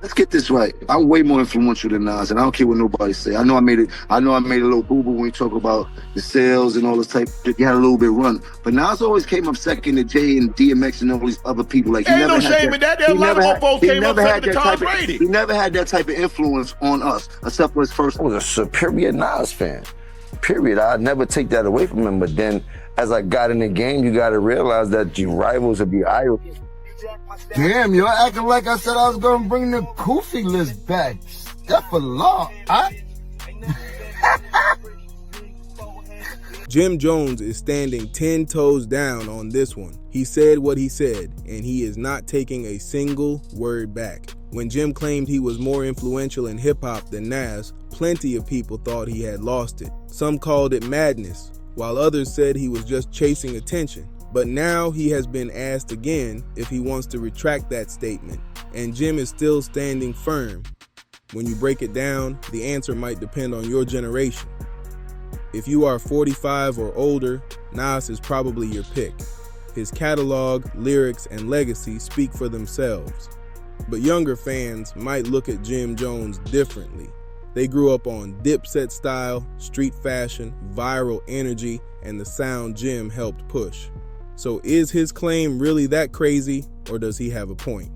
let's get this right. I'm way more influential than Nas, and I don't care what nobody say. I know I made it. I know I made a little boo boo when you talk about the sales and all this type of shit. You had a little bit run, but Nas always came up second to Jay and DMX and all these other people. Like he Ain't never no had shame that. in that. There a lot of folks came up second to Tom's rating. He never had that type of influence on us, except for his first. I was a superior Nas fan. Period. I'd never take that away from him. But then, as I got in the game, you got to realize that your rivals will be idols. Damn, you're acting like I said I was gonna bring the Koofy list back. Step for law, Jim Jones is standing 10 toes down on this one. He said what he said, and he is not taking a single word back. When Jim claimed he was more influential in hip-hop than Nas, plenty of people thought he had lost it. Some called it madness, while others said he was just chasing attention. But now he has been asked again if he wants to retract that statement, and Jim is still standing firm. When you break it down, the answer might depend on your generation. If you are 45 or older, Nas is probably your pick. His catalog, lyrics, and legacy speak for themselves. But younger fans might look at Jim Jones differently. They grew up on Dipset style, street fashion, viral energy, and the sound Jim helped push. So is his claim really that crazy, or does he have a point?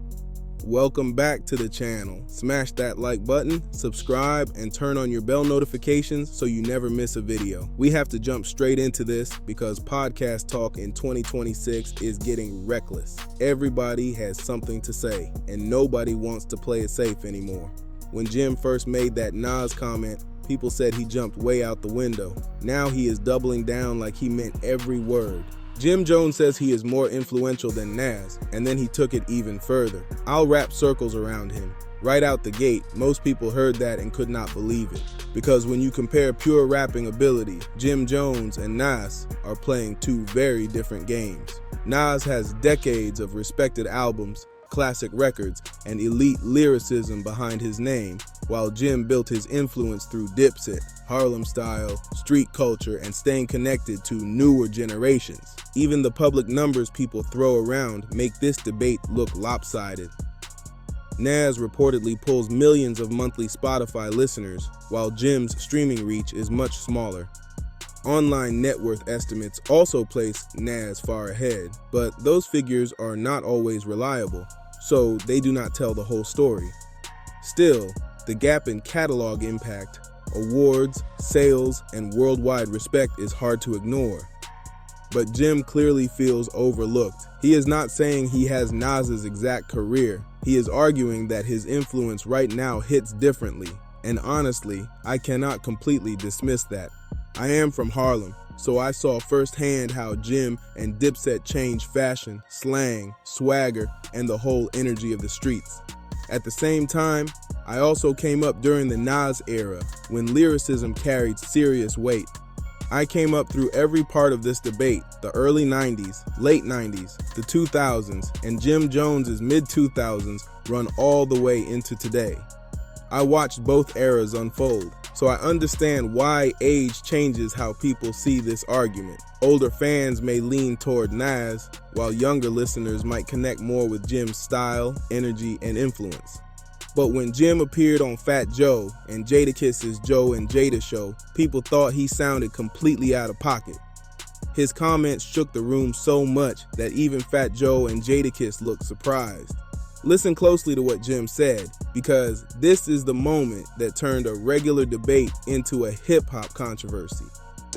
Welcome back to the channel. Smash that like button, subscribe, and turn on your bell notifications so you never miss a video. We have to jump straight into this because podcast talk in 2026 is getting reckless. Everybody has something to say, and nobody wants to play it safe anymore. When Jim first made that Nas comment, people said he jumped way out the window. Now he is doubling down like he meant every word. Jim Jones says he is more influential than Nas, and then he took it even further. I'll wrap circles around him. Right out the gate, most people heard that and could not believe it. Because when you compare pure rapping ability, Jim Jones and Nas are playing two very different games. Nas has decades of respected albums, classic records, and elite lyricism behind his name, while Jim built his influence through Dipset, Harlem style, street culture, and staying connected to newer generations. Even the public numbers people throw around make this debate look lopsided. Nas reportedly pulls millions of monthly Spotify listeners, while Jim's streaming reach is much smaller. Online net worth estimates also place Nas far ahead, but those figures are not always reliable, so they do not tell the whole story. Still, the gap in catalog impact, awards, sales, and worldwide respect is hard to ignore. But Jim clearly feels overlooked. He is not saying he has Nas's exact career. He is arguing that his influence right now hits differently, and honestly, I cannot completely dismiss that. I am from Harlem, so I saw firsthand how Jim and Dipset changed fashion, slang, swagger, and the whole energy of the streets. At the same time, I also came up during the Nas era, when lyricism carried serious weight. I came up through every part of this debate, the early 90s, late 90s, the 2000s, and Jim Jones's mid-2000s run all the way into today. I watched both eras unfold, so I understand why age changes how people see this argument. Older fans may lean toward Nas, while younger listeners might connect more with Jim's style, energy, and influence. But when Jim appeared on Fat Joe and Jadakiss's Joe and Jada show, people thought he sounded completely out of pocket. His comments shook the room so much that even Fat Joe and Jadakiss looked surprised. Listen closely to what Jim said, because this is the moment that turned a regular debate into a hip-hop controversy.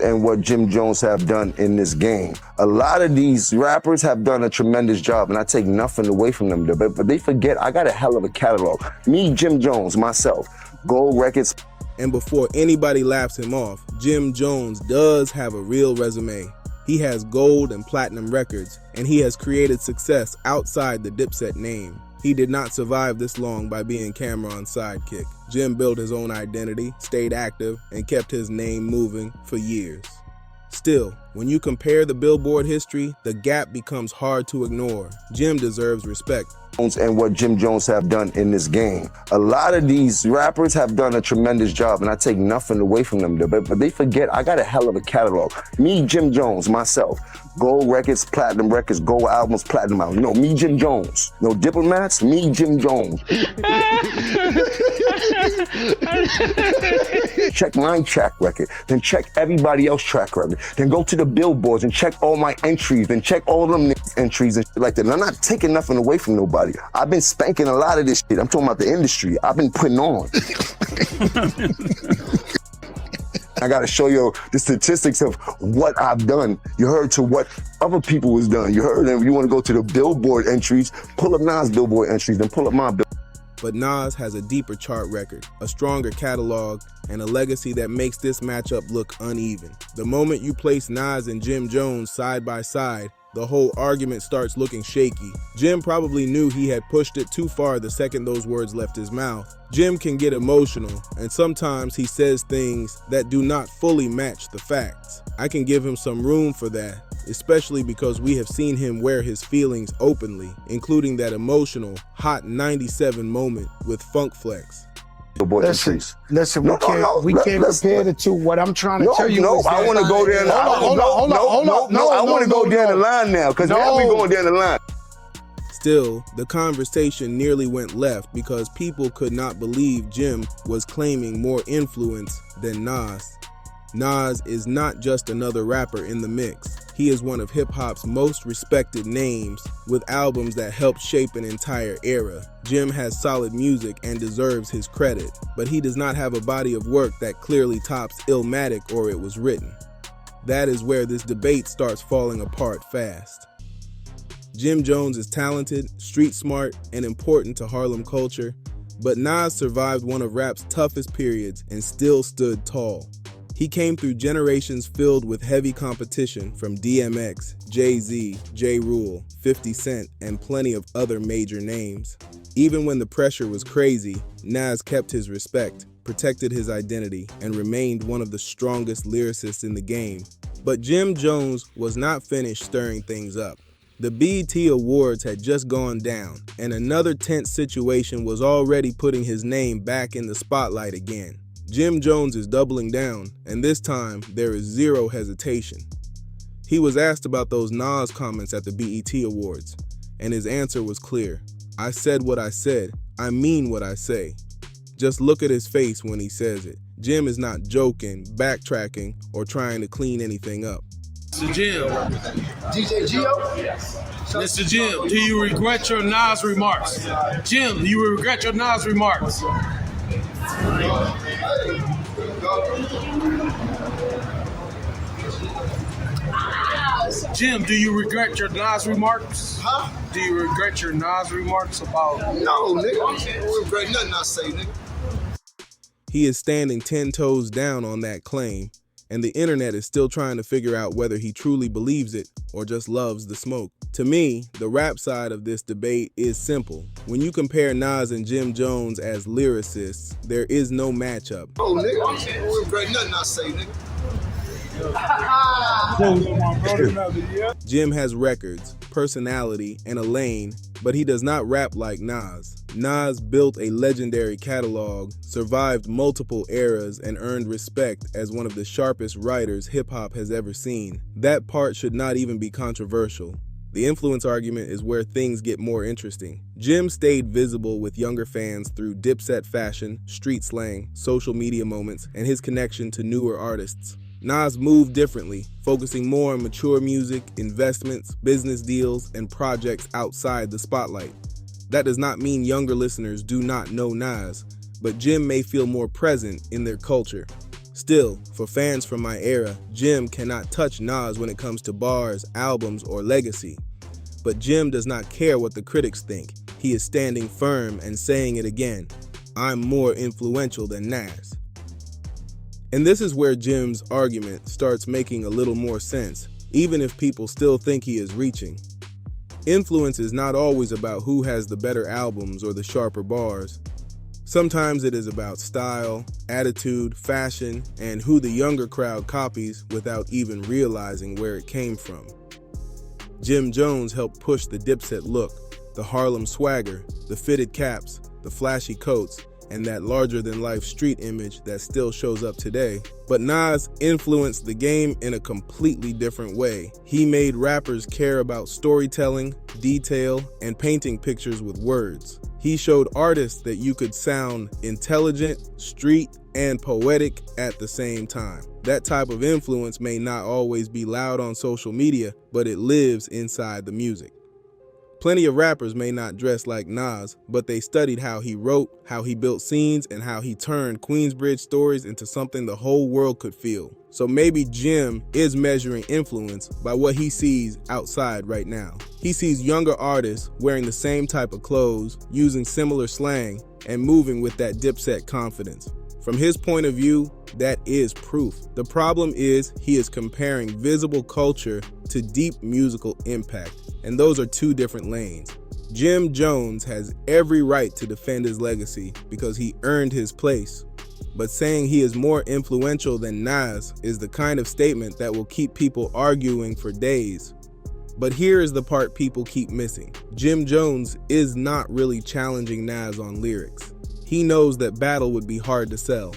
And what Jim Jones have done in this game. A lot of these rappers have done a tremendous job, and I take nothing away from them, but they forget I got a hell of a catalog. Me, Jim Jones, myself, Gold Records. And before anybody laughs him off, Jim Jones does have a real resume. He has gold and platinum records, and he has created success outside the Dipset name. He did not survive this long by being Cameron's sidekick. Jim built his own identity, stayed active, and kept his name moving for years. Still, when you compare the Billboard history, the gap becomes hard to ignore. Jim deserves respect, and what Jim Jones have done in this game. A lot of these rappers have done a tremendous job, and I take nothing away from them, but they forget I got a hell of a catalog. Me, Jim Jones, myself, gold records, platinum records, gold albums, platinum albums. No, me, Jim Jones. No diplomats, me, Jim Jones. Check my track record, then check everybody else's track record, then go to the billboards and check all my entries, then check all them entries and shit like that. And I'm not taking nothing away from nobody. I've been spanking a lot of this shit. I'm talking about the industry. I've been putting on. I gotta show you the statistics of what I've done. You heard to what other people was done. You heard them. You wanna go to the billboard entries, pull up Nas billboard entries, then pull up my billboard. But Nas has a deeper chart record, a stronger catalog, and a legacy that makes this matchup look uneven. The moment you place Nas and Jim Jones side by side, the whole argument starts looking shaky. Jim probably knew he had pushed it too far the second those words left his mouth. Jim can get emotional, and sometimes he says things that do not fully match the facts. I can give him some room for that, especially because we have seen him wear his feelings openly, including that emotional, hot 97 moment with Funk Flex. Listen, we can't compare the two. What I'm trying to tell you is that I want to go there. Hold on. I want to go down the line now, because now we're going down the line. Still, the conversation nearly went left because people could not believe Jim was claiming more influence than Nas. Nas is not just another rapper in the mix. He is one of hip-hop's most respected names, with albums that helped shape an entire era. Jim has solid music and deserves his credit, but he does not have a body of work that clearly tops Illmatic or It Was Written. That is where this debate starts falling apart fast. Jim Jones is talented, street smart, and important to Harlem culture, but Nas survived one of rap's toughest periods and still stood tall. He came through generations filled with heavy competition from DMX, Jay-Z, J. Rule, 50 Cent, and plenty of other major names. Even when the pressure was crazy, Nas kept his respect, protected his identity, and remained one of the strongest lyricists in the game. But Jim Jones was not finished stirring things up. The BET Awards had just gone down, and another tense situation was already putting his name back in the spotlight again. Jim Jones is doubling down, and this time there is zero hesitation. He was asked about those Nas comments at the BET Awards, and his answer was clear. I said what I said, I mean what I say. Just look at his face when he says it. Jim is not joking, backtracking, or trying to clean anything up. Mr. Jim. DJ Gio? Mr. Jim, do you regret your Nas remarks? Jim, do you regret your Nas remarks? Jim, do you regret your Nas remarks? Huh? Do you regret your Nas remarks about... No, nigga. I don't regret nothing I say, nigga. He is standing 10 toes down on that claim, and the internet is still trying to figure out whether he truly believes it or just loves the smoke. To me, the rap side of this debate is simple. When you compare Nas and Jim Jones as lyricists, there is no matchup. Oh, nigga. I don't regret nothing I say, nigga. Jim has records, personality, and a lane, but he does not rap like Nas. Nas built a legendary catalog, survived multiple eras, and earned respect as one of the sharpest writers hip-hop has ever seen. That part should not even be controversial. The influence argument is where things get more interesting. Jim stayed visible with younger fans through Dipset fashion, street slang, social media moments, and his connection to newer artists. Nas moved differently, focusing more on mature music, investments, business deals, and projects outside the spotlight. That does not mean younger listeners do not know Nas, but Jim may feel more present in their culture. Still, for fans from my era, Jim cannot touch Nas when it comes to bars, albums, or legacy. But Jim does not care what the critics think. He is standing firm and saying it again. I'm more influential than Nas. And this is where Jim's argument starts making a little more sense, even if people still think he is reaching. Influence is not always about who has the better albums or the sharper bars. Sometimes it is about style, attitude, fashion, and who the younger crowd copies without even realizing where it came from. Jim Jones helped push the Dipset look, the Harlem swagger, the fitted caps, the flashy coats, and that larger-than-life street image that still shows up today. But Nas influenced the game in a completely different way. He made rappers care about storytelling, detail, and painting pictures with words. He showed artists that you could sound intelligent, street, and poetic at the same time. That type of influence may not always be loud on social media, but it lives inside the music. Plenty of rappers may not dress like Nas, but they studied how he wrote, how he built scenes, and how he turned Queensbridge stories into something the whole world could feel. So maybe Jim is measuring influence by what he sees outside right now. He sees younger artists wearing the same type of clothes, using similar slang, and moving with that Dipset confidence. From his point of view, that is proof. The problem is he is comparing visible culture to deep musical impact, and those are two different lanes. Jim Jones has every right to defend his legacy because he earned his place. But saying he is more influential than Nas is the kind of statement that will keep people arguing for days. But here is the part people keep missing. Jim Jones is not really challenging Nas on lyrics. He knows that battle would be hard to sell.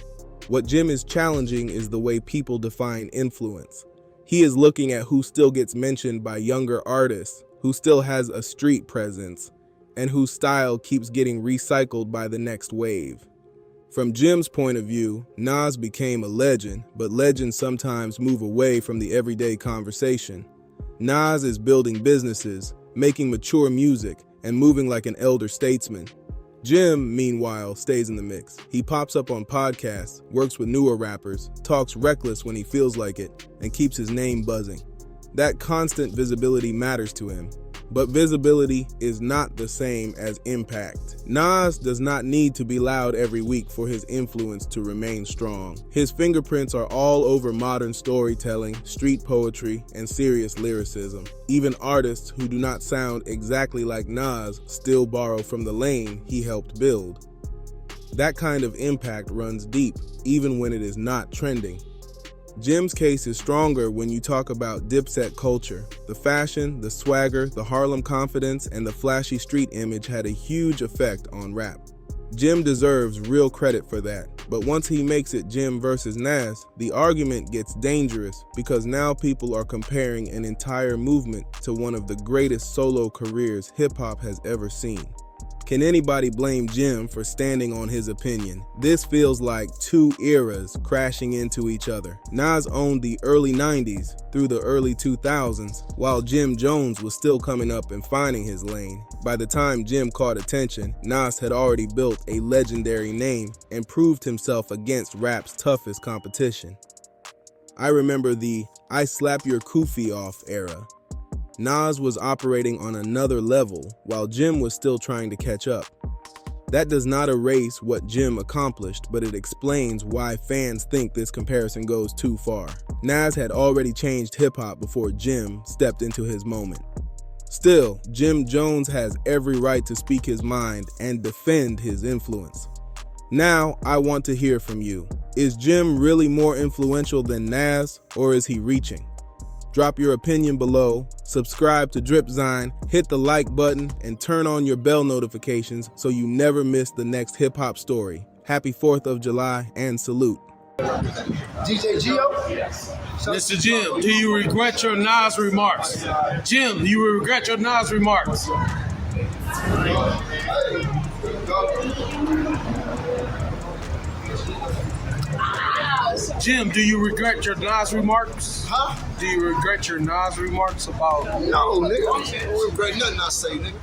What Jim is challenging is the way people define influence. He is looking at who still gets mentioned by younger artists, who still has a street presence, and whose style keeps getting recycled by the next wave. From Jim's point of view, Nas became a legend, but legends sometimes move away from the everyday conversation. Nas is building businesses, making mature music, and moving like an elder statesman. Jim, meanwhile, stays in the mix. He pops up on podcasts, works with newer rappers, talks reckless when he feels like it, and keeps his name buzzing. That constant visibility matters to him. But visibility is not the same as impact. Nas does not need to be loud every week for his influence to remain strong. His fingerprints are all over modern storytelling, street poetry, and serious lyricism. Even artists who do not sound exactly like Nas still borrow from the lane he helped build. That kind of impact runs deep, even when it is not trending. Jim's case is stronger when you talk about Dipset culture. The fashion, the swagger, the Harlem confidence, and the flashy street image had a huge effect on rap. Jim deserves real credit for that, but once he makes it Jim versus Nas, the argument gets dangerous because now people are comparing an entire movement to one of the greatest solo careers hip-hop has ever seen. Can anybody blame Jim for standing on his opinion? This feels like two eras crashing into each other. Nas owned the early 90s through the early 2000s, while Jim Jones was still coming up and finding his lane. By the time Jim caught attention, Nas had already built a legendary name and proved himself against rap's toughest competition. I remember the "I slap your kufi off" era. Nas was operating on another level, while Jim was still trying to catch up. That does not erase what Jim accomplished, but it explains why fans think this comparison goes too far. Nas had already changed hip-hop before Jim stepped into his moment. Still, Jim Jones has every right to speak his mind and defend his influence. Now, I want to hear from you. Is Jim really more influential than Nas, or is he reaching? Drop your opinion below, subscribe to Dripzine, hit the like button, and turn on your bell notifications so you never miss the next hip-hop story. Happy 4th of July and salute. DJ Gio? Mr. Jim, do you regret your Nas remarks? Jim, do you regret your Nas remarks? Jim, do you regret your Nas remarks? Huh? Do you regret your Nas remarks about... No, nigga. I don't regret nothing I say, nigga.